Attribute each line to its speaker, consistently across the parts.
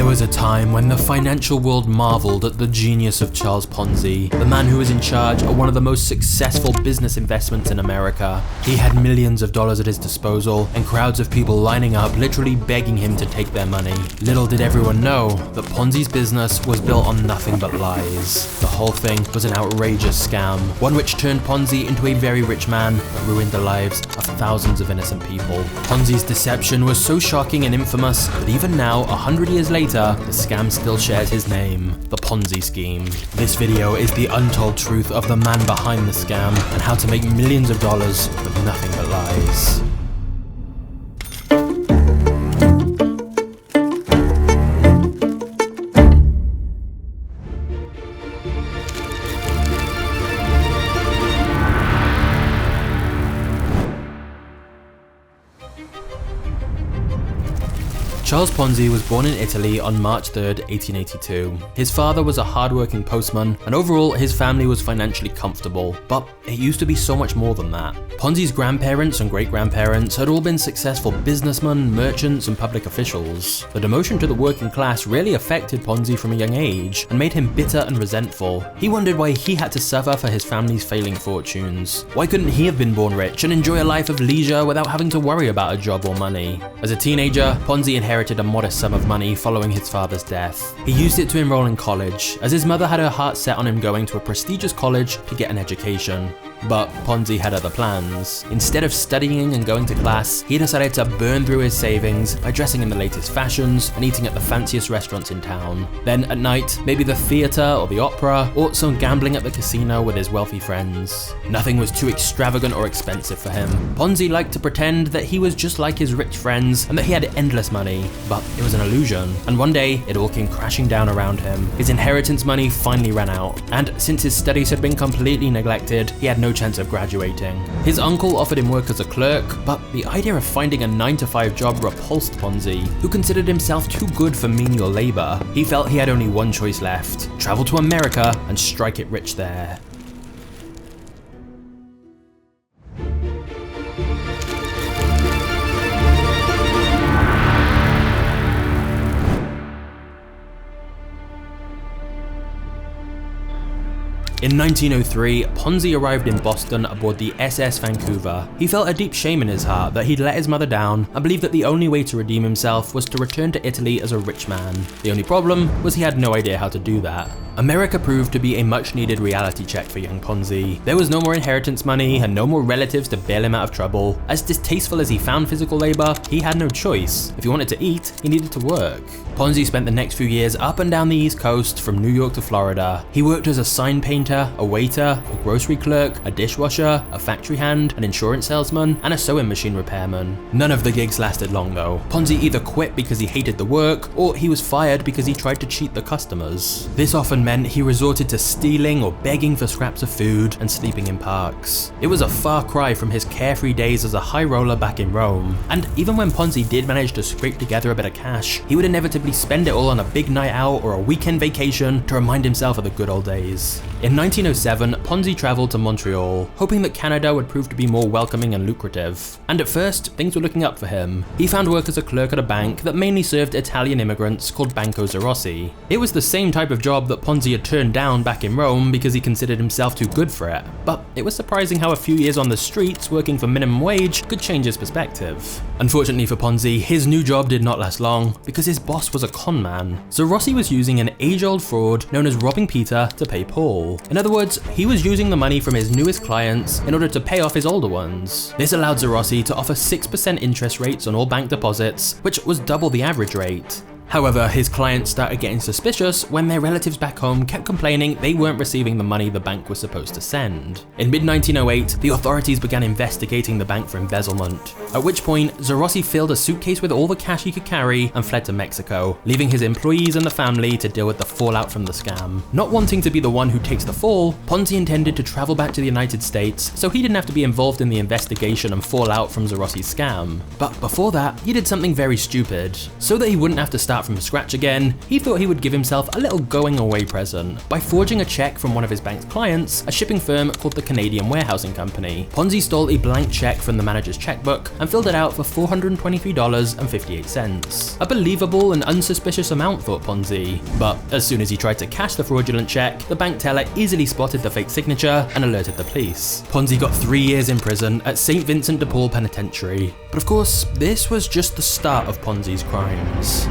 Speaker 1: There was a time when the financial world marveled at the genius of Charles Ponzi, the man who was in charge of one of the most successful business investments in America. He had millions of dollars at his disposal and crowds of people lining up, literally begging him to take their money. Little did everyone know that Ponzi's business was built on nothing but lies. The whole thing was an outrageous scam, one which turned Ponzi into a very rich man but ruined the lives of thousands of innocent people. Ponzi's deception was so shocking and infamous that even now, 100 years later, the scam still shares his name, the Ponzi scheme. This video is the untold truth of the man behind the scam and how to make millions of dollars with nothing but lies. Charles Ponzi was born in Italy on March 3rd, 1882. His father was a hard-working postman, and overall his family was financially comfortable, but it used to be so much more than that. Ponzi's grandparents and great-grandparents had all been successful businessmen, merchants, and public officials. The demotion to the working class really affected Ponzi from a young age and made him bitter and resentful. He wondered why he had to suffer for his family's failing fortunes. Why couldn't he have been born rich and enjoy a life of leisure without having to worry about a job or money? As a teenager, Ponzi inherited a modest sum of money following his father's death. He used it to enroll in college, as his mother had her heart set on him going to a prestigious college to get an education. But Ponzi had other plans. Instead of studying and going to class, he decided to burn through his savings by dressing in the latest fashions and eating at the fanciest restaurants in town. Then at night, maybe the theatre or the opera, or some gambling at the casino with his wealthy friends. Nothing was too extravagant or expensive for him. Ponzi liked to pretend that he was just like his rich friends and that he had endless money, but it was an illusion. And one day, it all came crashing down around him. His inheritance money finally ran out, and since his studies had been completely neglected, he had no chance of graduating. His uncle offered him work as a clerk, but the idea of finding a 9-to-5 job repulsed Ponzi, who considered himself too good for menial labor. He felt he had only one choice left: travel to America and strike it rich there. In 1903, Ponzi arrived in Boston aboard the SS Vancouver. He felt a deep shame in his heart that he'd let his mother down and believed that the only way to redeem himself was to return to Italy as a rich man. The only problem was he had no idea how to do that. America proved to be a much-needed reality check for young Ponzi. There was no more inheritance money and no more relatives to bail him out of trouble. As distasteful as he found physical labor, he had no choice. If he wanted to eat, he needed to work. Ponzi spent the next few years up and down the East Coast, from New York to Florida. He worked as a sign painter, a waiter, a grocery clerk, a dishwasher, a factory hand, an insurance salesman, and a sewing machine repairman. None of the gigs lasted long though. Ponzi either quit because he hated the work, or he was fired because he tried to cheat the customers. This often meant he resorted to stealing or begging for scraps of food and sleeping in parks. It was a far cry from his carefree days as a high roller back in Rome. And even when Ponzi did manage to scrape together a bit of cash, he would inevitably spend it all on a big night out or a weekend vacation to remind himself of the good old days. In 1907, Ponzi traveled to Montreal, hoping that Canada would prove to be more welcoming and lucrative. And at first, things were looking up for him. He found work as a clerk at a bank that mainly served Italian immigrants called Banco Zarossi. It was the same type of job that Ponzi had turned down back in Rome because he considered himself too good for it. But it was surprising how a few years on the streets working for minimum wage could change his perspective. Unfortunately for Ponzi, his new job did not last long because his boss was a con man. Zarossi was using an age-old fraud known as robbing Peter to pay Paul. In other words, he was using the money from his newest clients in order to pay off his older ones. This allowed Zarossi to offer 6% interest rates on all bank deposits, which was double the average rate. However, his clients started getting suspicious when their relatives back home kept complaining they weren't receiving the money the bank was supposed to send. In mid-1908, the authorities began investigating the bank for embezzlement, at which point Zarossi filled a suitcase with all the cash he could carry and fled to Mexico, leaving his employees and the family to deal with the fallout from the scam. Not wanting to be the one who takes the fall, Ponzi intended to travel back to the United States so he didn't have to be involved in the investigation and fallout from Zarossi's scam. But before that, he did something very stupid. So that he wouldn't have to start start from scratch again, he thought he would give himself a little going away present by forging a check from one of his bank's clients, a shipping firm called the Canadian Warehousing Company. Ponzi stole a blank check from the manager's checkbook and filled it out for $423.58. A believable and unsuspicious amount, thought Ponzi. But as soon as he tried to cash the fraudulent check, the bank teller easily spotted the fake signature and alerted the police. Ponzi got 3 years in prison at St. Vincent de Paul Penitentiary. But of course, this was just the start of Ponzi's crimes.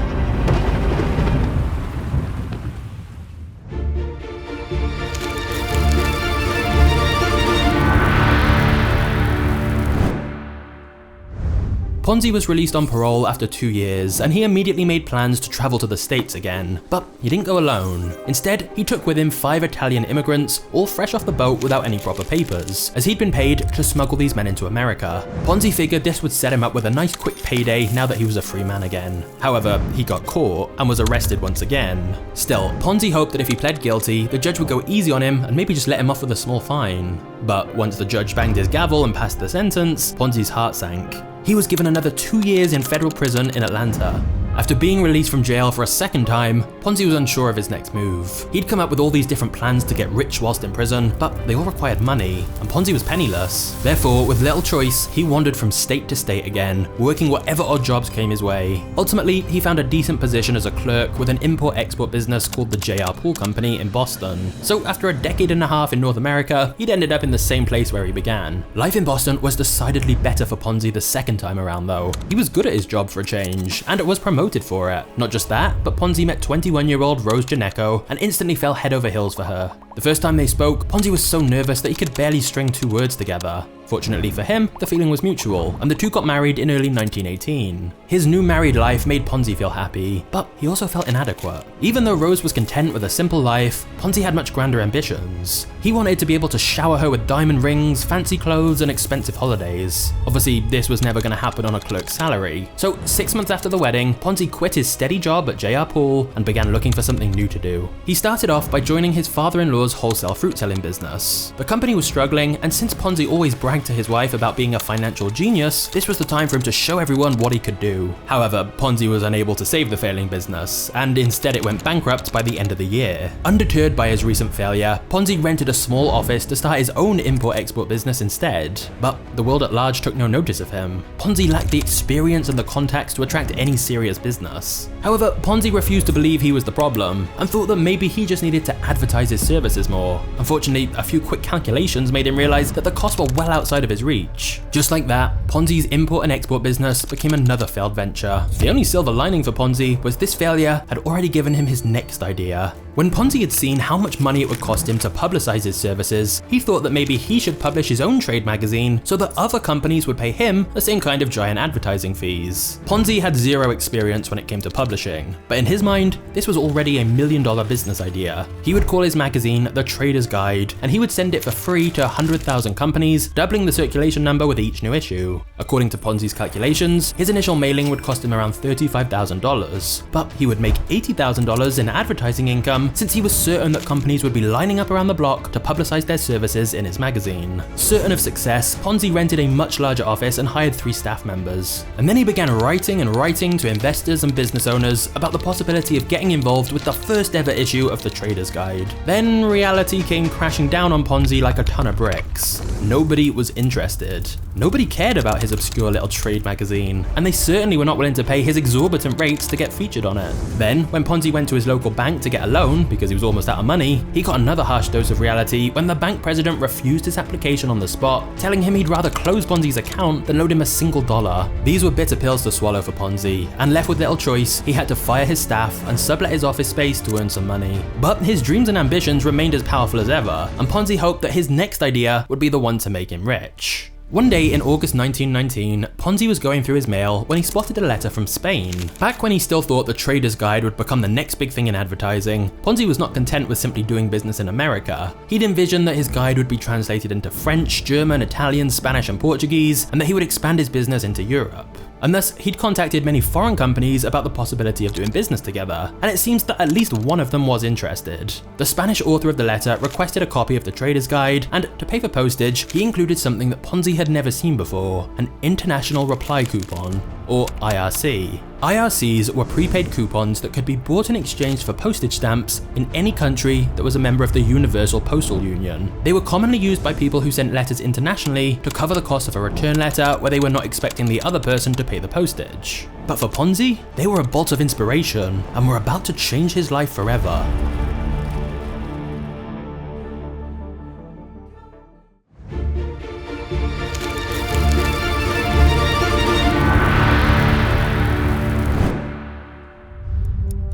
Speaker 1: Ponzi was released on parole after 2 years, and he immediately made plans to travel to the States again. But he didn't go alone. Instead, he took with him 5 Italian immigrants, all fresh off the boat without any proper papers, as he'd been paid to smuggle these men into America. Ponzi figured this would set him up with a nice quick payday now that he was a free man again. However, he got caught and was arrested once again. Still, Ponzi hoped that if he pled guilty, the judge would go easy on him and maybe just let him off with a small fine. But once the judge banged his gavel and passed the sentence, Ponzi's heart sank. He was given another 2 years in federal prison in Atlanta. After being released from jail for a second time, Ponzi was unsure of his next move. He'd come up with all these different plans to get rich whilst in prison, but they all required money, and Ponzi was penniless. Therefore, with little choice, he wandered from state to state again, working whatever odd jobs came his way. Ultimately, he found a decent position as a clerk with an import-export business called the J.R. Poole Company in Boston. So after a decade and a half in North America, he'd ended up in the same place where he began. Life in Boston was decidedly better for Ponzi the second time around though. He was good at his job for a change, and was promoted for it. Not just that, but Ponzi met 21-year-old Rose Janecko and instantly fell head over heels for her. The first time they spoke, Ponzi was so nervous that he could barely string 2 words together. Fortunately for him, the feeling was mutual, and the two got married in early 1918. His new married life made Ponzi feel happy, but he also felt inadequate. Even though Rose was content with a simple life, Ponzi had much grander ambitions. He wanted to be able to shower her with diamond rings, fancy clothes, and expensive holidays. Obviously, this was never going to happen on a clerk's salary. So 6 months after the wedding, Ponzi quit his steady job at J.R. Poole and began looking for something new to do. He started off by joining his father-in-law's wholesale fruit selling business. The company was struggling, and since Ponzi always bragged to his wife about being a financial genius, this was the time for him to show everyone what he could do. However, Ponzi was unable to save the failing business, and instead it went bankrupt by the end of the year. Undeterred by his recent failure, Ponzi rented a small office to start his own import-export business instead. But the world at large took no notice of him. Ponzi lacked the experience and the contacts to attract any serious business. However, Ponzi refused to believe he was the problem, and thought that maybe he just needed to advertise his services more. Unfortunately, a few quick calculations made him realize that the costs were well outside of his reach. Just like that, Ponzi's import and export business became another failed venture. The only silver lining for Ponzi was this failure had already given him his next idea. When Ponzi had seen how much money it would cost him to publicize his services, he thought that maybe he should publish his own trade magazine so that other companies would pay him the same kind of giant advertising fees. Ponzi had zero experience when it came to publishing, but in his mind, this was already a $1 million business idea. He would call his magazine The Trader's Guide, and he would send it for free to 100,000 companies, doubling the circulation number with each new issue. According to Ponzi's calculations, his initial mailing would cost him around $35,000, but he would make $80,000 in advertising income since he was certain that companies would be lining up around the block to publicize their services in his magazine. Certain of success, Ponzi rented a much larger office and hired 3 staff members. And then he began writing to investors and business owners about the possibility of getting involved with the first ever issue of the Trader's Guide. Then reality came crashing down on Ponzi like a ton of bricks. Nobody was interested. Nobody cared about his obscure little trade magazine, and they certainly were not willing to pay his exorbitant rates to get featured on it. Then, when Ponzi went to his local bank to get a loan because he was almost out of money, he got another harsh dose of reality when the bank president refused his application on the spot, telling him he'd rather close Ponzi's account than load him a single dollar. These were bitter pills to swallow for Ponzi, and left with little choice, he had to fire his staff and sublet his office space to earn some money. But his dreams and ambitions remained as powerful as ever, and Ponzi hoped that his next idea would be the one to make him rich. One day in August 1919, Ponzi was going through his mail when he spotted a letter from Spain. Back when he still thought the Trader's Guide would become the next big thing in advertising, Ponzi was not content with simply doing business in America. He'd envisioned that his guide would be translated into French, German, Italian, Spanish, and Portuguese, and that he would expand his business into Europe. And thus, he'd contacted many foreign companies about the possibility of doing business together, and it seems that at least one of them was interested. The Spanish author of the letter requested a copy of the Trader's Guide, and to pay for postage, he included something that Ponzi had never seen before, an international reply coupon, or IRC. IRCs were prepaid coupons that could be bought in exchange for postage stamps in any country that was a member of the Universal Postal Union. They were commonly used by people who sent letters internationally to cover the cost of a return letter where they were not expecting the other person to pay the postage. But for Ponzi, they were a bolt of inspiration and were about to change his life forever.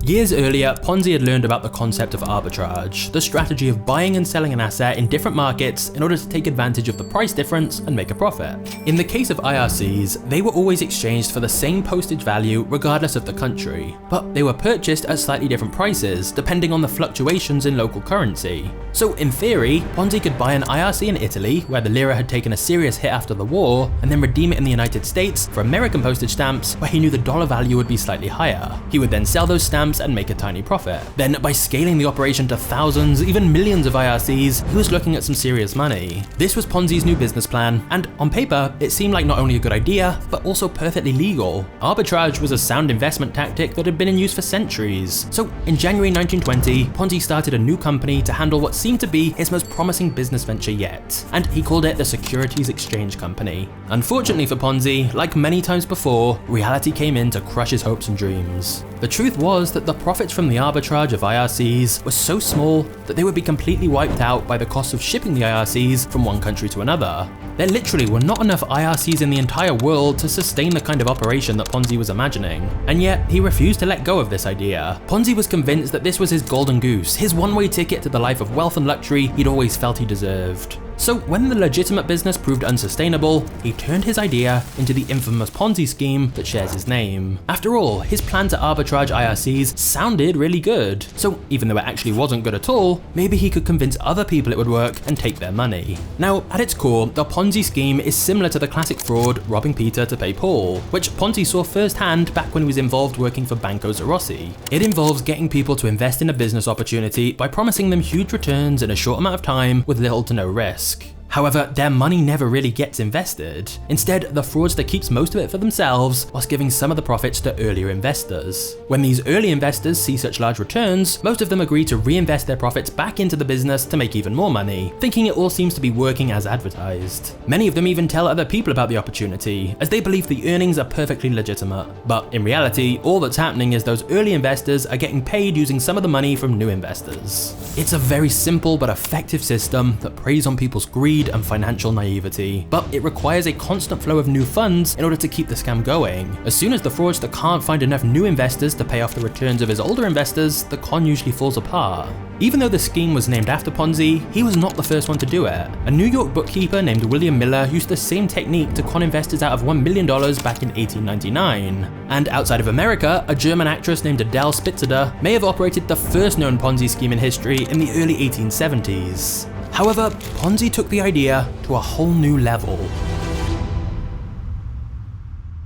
Speaker 1: Years earlier, Ponzi had learned about the concept of arbitrage, the strategy of buying and selling an asset in different markets in order to take advantage of the price difference and make a profit. In the case of IRCs, they were always exchanged for the same postage value regardless of the country, but they were purchased at slightly different prices depending on the fluctuations in local currency. So in theory, Ponzi could buy an IRC in Italy, where the lira had taken a serious hit after the war, and then redeem it in the United States for American postage stamps where he knew the dollar value would be slightly higher. He would then sell those stamps and make a tiny profit. Then, by scaling the operation to thousands, even millions of IRCs, he was looking at some serious money. This was Ponzi's new business plan, and on paper, it seemed like not only a good idea, but also perfectly legal. Arbitrage was a sound investment tactic that had been in use for centuries. So, in January 1920, Ponzi started a new company to handle what seemed to be his most promising business venture yet, and he called it the Securities Exchange Company. Unfortunately for Ponzi, like many times before, reality came in to crush his hopes and dreams. The truth was that the profits from the arbitrage of IRCs were so small that they would be completely wiped out by the cost of shipping the IRCs from one country to another. There literally were not enough IRCs in the entire world to sustain the kind of operation that Ponzi was imagining, and yet he refused to let go of this idea. Ponzi was convinced that this was his golden goose, his one-way ticket to the life of wealth and luxury he'd always felt he deserved. So when the legitimate business proved unsustainable, he turned his idea into the infamous Ponzi scheme that shares his name. After all, his plan to arbitrage IRCs sounded really good, so even though it actually wasn't good at all, maybe he could convince other people it would work and take their money. Now, at its core, the Ponzi scheme is similar to the classic fraud robbing Peter to pay Paul, which Ponzi saw firsthand back when he was involved working for Banco Zarossi. It involves getting people to invest in a business opportunity by promising them huge returns in a short amount of time with little to no risk. However, their money never really gets invested. Instead, the fraudster keeps most of it for themselves, whilst giving some of the profits to earlier investors. When these early investors see such large returns, most of them agree to reinvest their profits back into the business to make even more money, thinking it all seems to be working as advertised. Many of them even tell other people about the opportunity, as they believe the earnings are perfectly legitimate. But in reality, all that's happening is those early investors are getting paid using some of the money from new investors. It's a very simple but effective system that preys on people's greed and financial naivety, but it requires a constant flow of new funds in order to keep the scam going. As soon as the fraudster can't find enough new investors to pay off the returns of his older investors, the con usually falls apart. Even though the scheme was named after Ponzi, he was not the first one to do it. A New York bookkeeper named William Miller used the same technique to con investors out of $1 million back in 1899. And outside of America, a German actress named Adele Spitzer may have operated the first known Ponzi scheme in history in the early 1870s. However, Ponzi took the idea to a whole new level.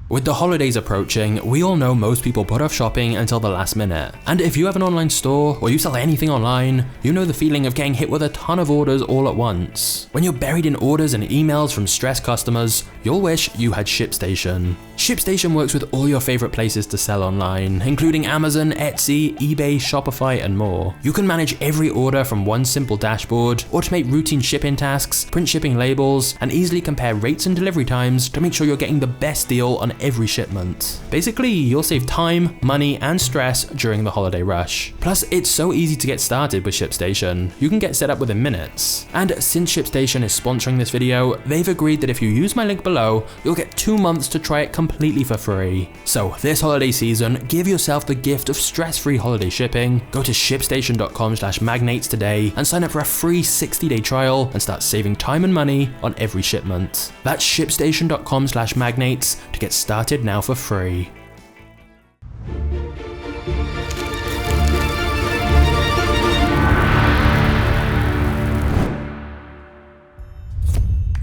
Speaker 1: With the holidays approaching, we all know most people put off shopping until the last minute. And if you have an online store or you sell anything online, you know the feeling of getting hit with a ton of orders all at once. When you're buried in orders and emails from stressed customers, you'll wish you had ShipStation. ShipStation works with all your favorite places to sell online, including Amazon, Etsy, eBay, Shopify, and more. You can manage every order from one simple dashboard, automate routine shipping tasks, print shipping labels, and easily compare rates and delivery times to make sure you're getting the best deal on every shipment. Basically, you'll save time, money, and stress during the holiday rush. Plus, it's so easy to get started with ShipStation. You can get set up within minutes. And since ShipStation is sponsoring this video, they've agreed that if you use my link below, you'll get 2 months to try it completely for free. So this holiday season, give yourself the gift of stress-free holiday shipping. Go to shipstation.com/magnates today and sign up for a free 60-day trial and start saving time and money on every shipment. That's shipstation.com/magnates to get started now for free.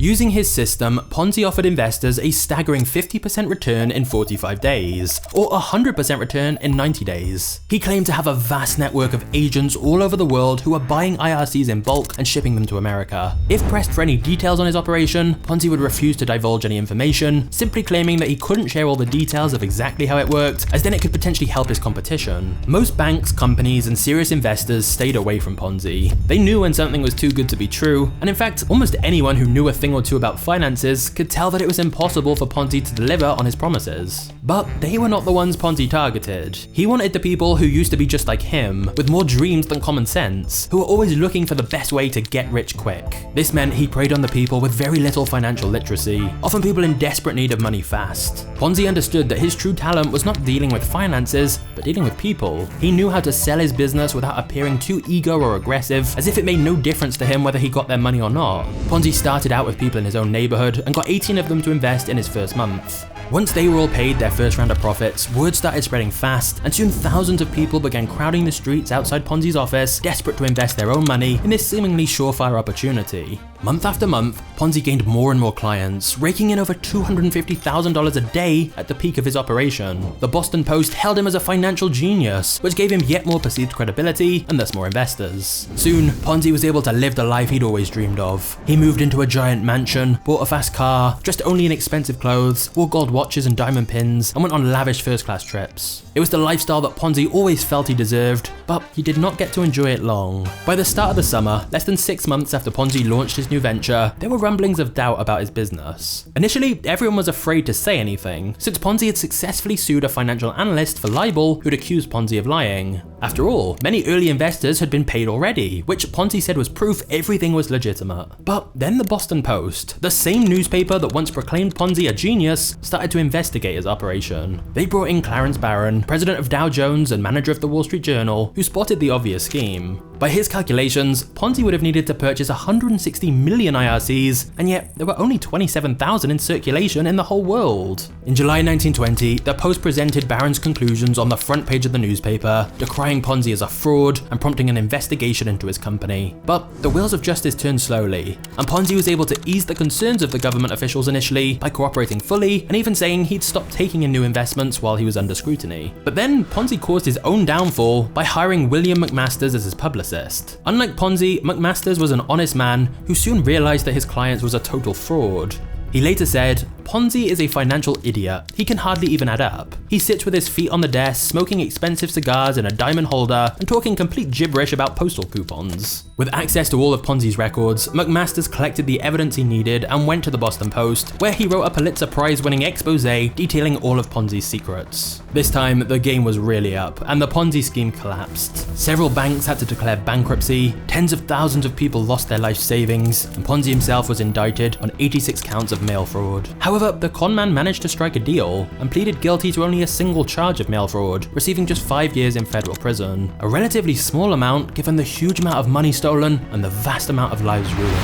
Speaker 1: Using his system, Ponzi offered investors a staggering 50% return in 45 days, or 100% return in 90 days. He claimed to have a vast network of agents all over the world who were buying IRCs in bulk and shipping them to America. If pressed for any details on his operation, Ponzi would refuse to divulge any information, simply claiming that he couldn't share all the details of exactly how it worked, as then it could potentially help his competition. Most banks, companies, and serious investors stayed away from Ponzi. They knew when something was too good to be true, and in fact, almost anyone who knew a thing or two about finances could tell that it was impossible for Ponzi to deliver on his promises. But they were not the ones Ponzi targeted. He wanted the people who used to be just like him, with more dreams than common sense, who were always looking for the best way to get rich quick. This meant he preyed on the people with very little financial literacy, often people in desperate need of money fast. Ponzi understood that his true talent was not dealing with finances, but dealing with people. He knew how to sell his business without appearing too eager or aggressive, as if it made no difference to him whether he got their money or not. Ponzi started out with people in his own neighborhood and got 18 of them to invest in his first month. Once they were all paid their first round of profits, word started spreading fast, and soon thousands of people began crowding the streets outside Ponzi's office, desperate to invest their own money in this seemingly surefire opportunity. Month after month, Ponzi gained more and more clients, raking in over $250,000 a day at the peak of his operation. The Boston Post hailed him as a financial genius, which gave him yet more perceived credibility and thus more investors. Soon, Ponzi was able to live the life he'd always dreamed of. He moved into a giant mansion, bought a fast car, dressed only in expensive clothes, wore gold watches and diamond pins, and went on lavish first-class trips. It was the lifestyle that Ponzi always felt he deserved, but he did not get to enjoy it long. By the start of the summer, less than 6 months after Ponzi launched his new venture, there were rumblings of doubt about his business. Initially, everyone was afraid to say anything, since Ponzi had successfully sued a financial analyst for libel who'd accused Ponzi of lying. After all, many early investors had been paid already, which Ponzi said was proof everything was legitimate. But then the Boston Post, the same newspaper that once proclaimed Ponzi a genius, started to investigate his operation. They brought in Clarence Barron, president of Dow Jones and manager of the Wall Street Journal, who spotted the obvious scheme. By his calculations, Ponzi would have needed to purchase 160 million IRCs, and yet there were only 27,000 in circulation in the whole world. In July 1920, the Post presented Barron's conclusions on the front page of the newspaper, decrying Ponzi as a fraud and prompting an investigation into his company. But the wheels of justice turned slowly, and Ponzi was able to ease the concerns of the government officials initially by cooperating fully and even saying he'd stop taking in new investments while he was under scrutiny. But then Ponzi caused his own downfall by hiring William McMasters as his publicist. Unlike Ponzi, McMasters was an honest man who soon realized that his client was a total fraud. He later said, "Ponzi is a financial idiot. He can hardly even add up. He sits with his feet on the desk, smoking expensive cigars in a diamond holder and talking complete gibberish about postal coupons." With access to all of Ponzi's records, McMasters collected the evidence he needed and went to the Boston Post, where he wrote a Pulitzer Prize-winning expose detailing all of Ponzi's secrets. This time, the game was really up, and the Ponzi scheme collapsed. Several banks had to declare bankruptcy, tens of thousands of people lost their life savings, and Ponzi himself was indicted on 86 counts of mail fraud. However, the conman managed to strike a deal and pleaded guilty to only a single charge of mail fraud, receiving just 5 years in federal prison. A relatively small amount given the huge amount of money stolen and the vast amount of lives ruined.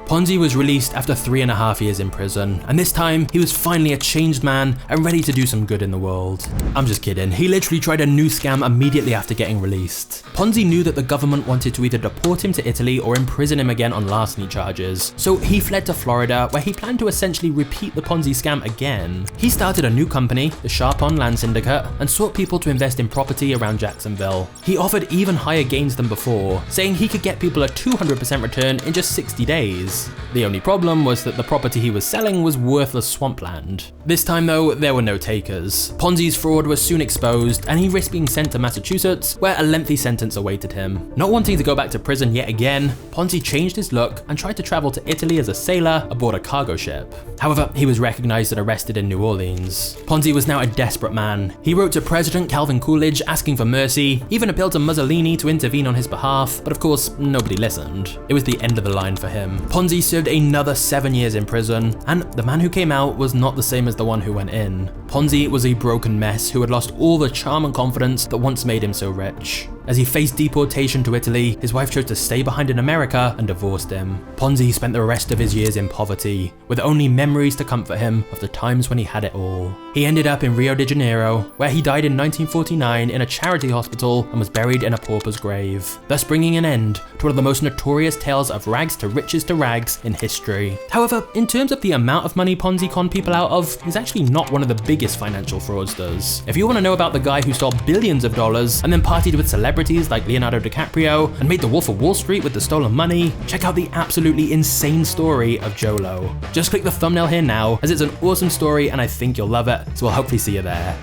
Speaker 1: Ponzi was released after 3.5 years in prison, and this time he was finally a changed man and ready to do some good in the world. I'm just kidding, he literally tried a new scam immediately after getting released. Ponzi knew that the government wanted to either deport him to Italy or imprison him again on larceny charges, so he fled to Florida where he planned to essentially repeat the Ponzi scam again. He started a new company, the Charles Land Syndicate, and sought people to invest in property around Jacksonville. He offered even higher gains than before, saying he could get people a 200% return in just 60 days. The only problem was that the property he was selling was worthless swampland. This time though, there were no takers. Ponzi's fraud was soon exposed and he risked being sent to Massachusetts, where a lengthy sentence awaited him. Not wanting to go back to prison yet again, Ponzi changed his look and tried to travel to Italy as a sailor aboard a cargo ship. However, he was recognized and arrested in New Orleans. Ponzi was now a desperate man. He wrote to President Calvin Coolidge asking for mercy, even appealed to Mussolini to intervene on his behalf, but of course, nobody listened. It was the end of the line for him. Ponzi served another 7 years in prison, and the man who came out was not the same as the one who went in. Ponzi was a broken mess who had lost all the charm and confidence that once made him so rich. As he faced deportation to Italy, his wife chose to stay behind in America and divorced him. Ponzi spent the rest of his years in poverty, with only memories to comfort him of the times when he had it all. He ended up in Rio de Janeiro, where he died in 1949 in a charity hospital and was buried in a pauper's grave, thus bringing an end to one of the most notorious tales of rags to riches to rags in history. However, in terms of the amount of money Ponzi conned people out of, he's actually not one of the biggest financial fraudsters. If you want to know about the guy who stole billions of dollars and then partied with celebrities like Leonardo DiCaprio and made the Wolf of Wall Street with the stolen money, check out the absolutely insane story of Jolo. Just click the thumbnail here now, as it's an awesome story and I think you'll love it, so we'll hopefully see you there.